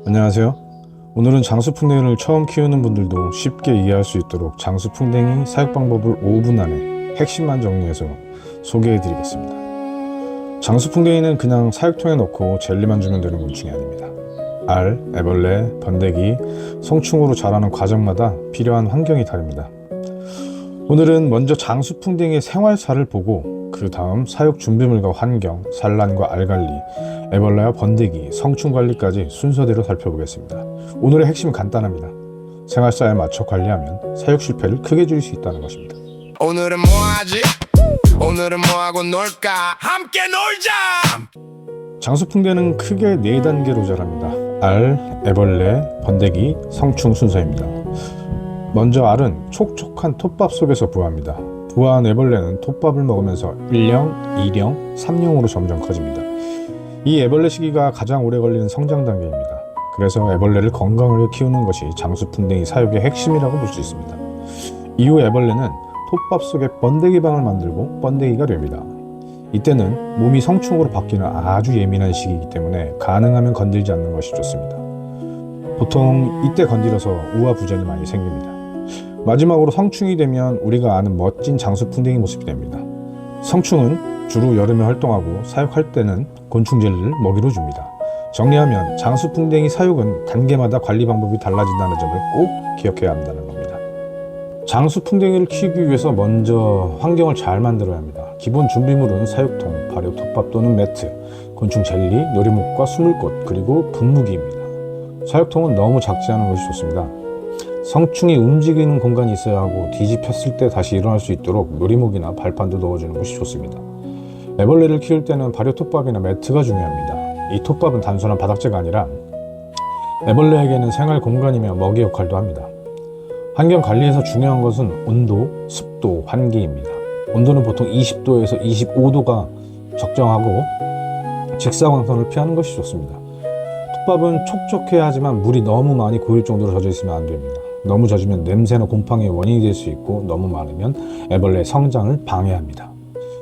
안녕하세요. 오늘은 장수풍뎅이를 처음 키우는 분들도 쉽게 이해할 수 있도록 장수풍뎅이 사육 방법을 5분 안에 핵심만 정리해서 소개해 드리겠습니다. 장수풍뎅이는 그냥 사육통에 넣고 젤리만 주면 되는 곤충이 아닙니다. 알, 애벌레, 번데기, 성충으로 자라는 과정마다 필요한 환경이 다릅니다. 오늘은 먼저 장수풍뎅이의 생활사를 보고 그 다음 사육 준비물과 환경, 산란과 알관리, 애벌레와 번데기, 성충 관리까지 순서대로 살펴보겠습니다. 오늘의 핵심은 간단합니다. 생활사에 맞춰 관리하면 사육 실패를 크게 줄일 수 있다는 것입니다. 오늘은 뭐 하지? 오늘은 뭐 하고 놀까? 함께 놀자! 장수풍뎅이는 크게 4단계로 자랍니다. 알, 애벌레, 번데기, 성충 순서입니다. 먼저 알은 촉촉한 톱밥 속에서 부화합니다. 부화한 애벌레는 톱밥을 먹으면서 1령, 2령, 3령으로 점점 커집니다. 이 애벌레 시기가 가장 오래 걸리는 성장 단계입니다. 그래서 애벌레를 건강하게 키우는 것이 장수풍뎅이 사육의 핵심이라고 볼 수 있습니다. 이후 애벌레는 톱밥 속에 번데기방을 만들고 번데기가 됩니다. 이때는 몸이 성충으로 바뀌는 아주 예민한 시기이기 때문에 가능하면 건들지 않는 것이 좋습니다. 보통 이때 건드려서 우하부전이 많이 생깁니다. 마지막으로 성충이 되면 우리가 아는 멋진 장수풍뎅이 모습이 됩니다. 성충은 주로 여름에 활동하고 사육할 때는 곤충 젤리를 먹이로 줍니다. 정리하면 장수풍뎅이 사육은 단계마다 관리 방법이 달라진다는 점을 꼭 기억해야 한다는 겁니다. 장수풍뎅이를 키우기 위해서 먼저 환경을 잘 만들어야 합니다. 기본 준비물은 사육통, 발효 톱밥 또는 매트, 곤충 젤리, 놀이목과 수물꽃, 그리고 분무기입니다. 사육통은 너무 작지 않은 것이 좋습니다. 성충이 움직이는 공간이 있어야 하고 뒤집혔을 때 다시 일어날 수 있도록 놀이목이나 발판도 넣어주는 것이 좋습니다. 애벌레를 키울 때는 발효 톱밥이나 매트가 중요합니다. 이 톱밥은 단순한 바닥재가 아니라 애벌레에게는 생활 공간이며 먹이 역할도 합니다. 환경 관리에서 중요한 것은 온도, 습도, 환기입니다. 온도는 보통 20도에서 25도가 적정하고 직사광선을 피하는 것이 좋습니다. 톱밥은 촉촉해야 하지만 물이 너무 많이 고일 정도로 젖어 있으면 안 됩니다. 너무 젖으면 냄새나 곰팡이의 원인이 될 수 있고 너무 많으면 애벌레의 성장을 방해합니다.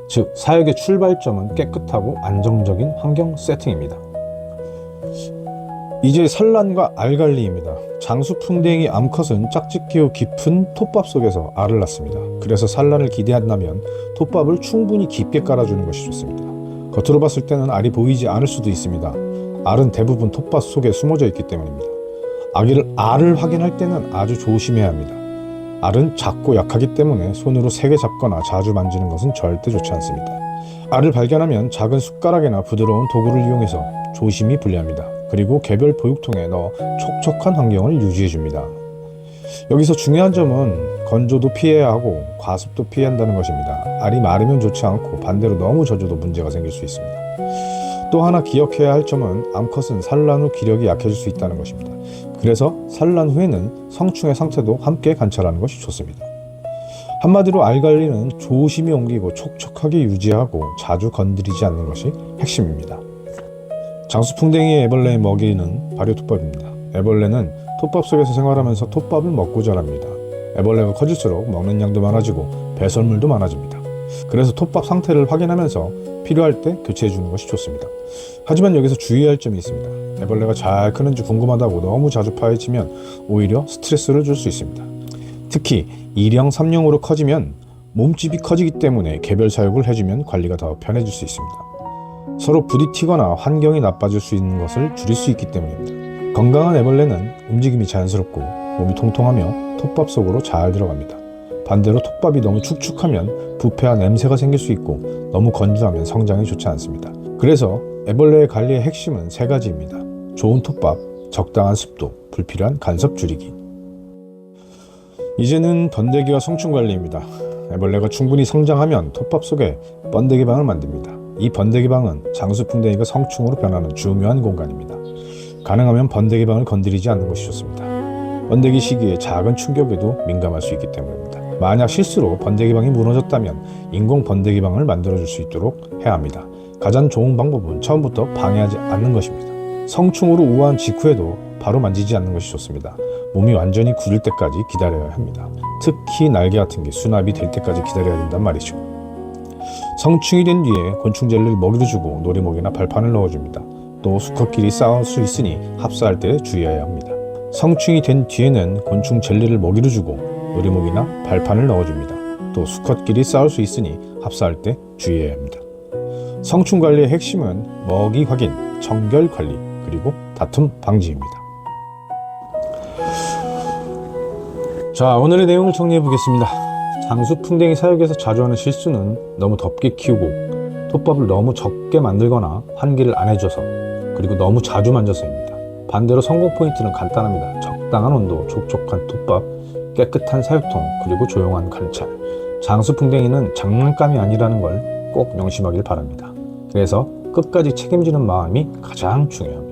즉, 사육의 출발점은 깨끗하고 안정적인 환경 세팅입니다. 이제 산란과 알 관리입니다. 장수풍뎅이 암컷은 짝짓기로 깊은 톱밥 속에서 알을 낳습니다. 그래서 산란을 기대한다면 톱밥을 충분히 깊게 깔아주는 것이 좋습니다. 겉으로 봤을 때는 알이 보이지 않을 수도 있습니다. 알은 대부분 톱밥 속에 숨어져 있기 때문입니다. 알을 확인할 때는 아주 조심해야 합니다. 알은 작고 약하기 때문에 손으로 세게 잡거나 자주 만지는 것은 절대 좋지 않습니다. 알을 발견하면 작은 숟가락이나 부드러운 도구를 이용해서 조심히 분리합니다. 그리고 개별 보육통에 넣어 촉촉한 환경을 유지해 줍니다. 여기서 중요한 점은 건조도 피해야 하고 과습도 피해야 한다는 것입니다. 알이 마르면 좋지 않고 반대로 너무 젖어도 문제가 생길 수 있습니다. 또 하나 기억해야 할 점은 암컷은 산란 후 기력이 약해질 수 있다는 것입니다. 그래서 산란 후에는 성충의 상태도 함께 관찰하는 것이 좋습니다. 한마디로 알 관리는 조심히 옮기고 촉촉하게 유지하고 자주 건드리지 않는 것이 핵심입니다. 장수풍뎅이의 애벌레의 먹이는 발효 톱밥입니다. 애벌레는 톱밥 속에서 생활하면서 톱밥을 먹고 자랍니다. 애벌레가 커질수록 먹는 양도 많아지고 배설물도 많아집니다. 그래서 톱밥 상태를 확인하면서 필요할 때 교체해 주는 것이 좋습니다. 하지만 여기서 주의할 점이 있습니다. 애벌레가 잘 크는지 궁금하다고 너무 자주 파헤치면 오히려 스트레스를 줄 수 있습니다. 특히 2령, 3령으로 커지면 몸집이 커지기 때문에 개별 사육을 해주면 관리가 더 편해질 수 있습니다. 서로 부딪히거나 환경이 나빠질 수 있는 것을 줄일 수 있기 때문입니다. 건강한 애벌레는 움직임이 자연스럽고 몸이 통통하며 톱밥 속으로 잘 들어갑니다. 반대로 톱밥이 너무 축축하면 부패와 냄새가 생길 수 있고 너무 건조하면 성장이 좋지 않습니다. 그래서 애벌레의 관리의 핵심은 3가지입니다. 좋은 톱밥, 적당한 습도, 불필요한 간섭 줄이기. 이제는 번데기와 성충 관리입니다. 애벌레가 충분히 성장하면 톱밥 속에 번데기방을 만듭니다. 이 번데기방은 장수풍뎅이가 성충으로 변하는 중요한 공간입니다. 가능하면 번데기방을 건드리지 않는 것이 좋습니다. 번데기 시기에 작은 충격에도 민감할 수 있기 때문입니다. 만약 실수로 번데기방이 무너졌다면 인공 번데기방을 만들어줄 수 있도록 해야 합니다. 가장 좋은 방법은 처음부터 방해하지 않는 것입니다. 성충으로 우화한 직후에도 바로 만지지 않는 것이 좋습니다. 몸이 완전히 굳을 때까지 기다려야 합니다. 특히 날개 같은 게 수납이 될 때까지 기다려야 된단 말이죠. 성충이 된 뒤에 곤충 젤리를 먹이로 주고 놀이목이나 발판을 넣어줍니다. 또 수컷끼리 싸울 수 있으니 합사할 때 주의해야 합니다. 성충이 된 뒤에는 곤충 젤리를 먹이로 주고 의류목이나 발판을 넣어줍니다. 또 수컷끼리 싸울 수 있으니 합사할 때 주의해야 합니다. 성충 관리의 핵심은 먹이 확인, 청결 관리, 그리고 다툼 방지입니다. 자, 오늘의 내용을 정리해 보겠습니다. 장수풍뎅이 사육에서 자주 하는 실수는 너무 덥게 키우고 톱밥을 너무 적게 만들거나 환기를 안 해줘서, 그리고 너무 자주 만져서입니다. 반대로 성공 포인트는 간단합니다. 적당한 온도, 촉촉한 톱밥, 깨끗한 사육통, 그리고 조용한 관찰. 장수풍뎅이는 장난감이 아니라는 걸 꼭 명심하길 바랍니다. 그래서 끝까지 책임지는 마음이 가장 중요합니다.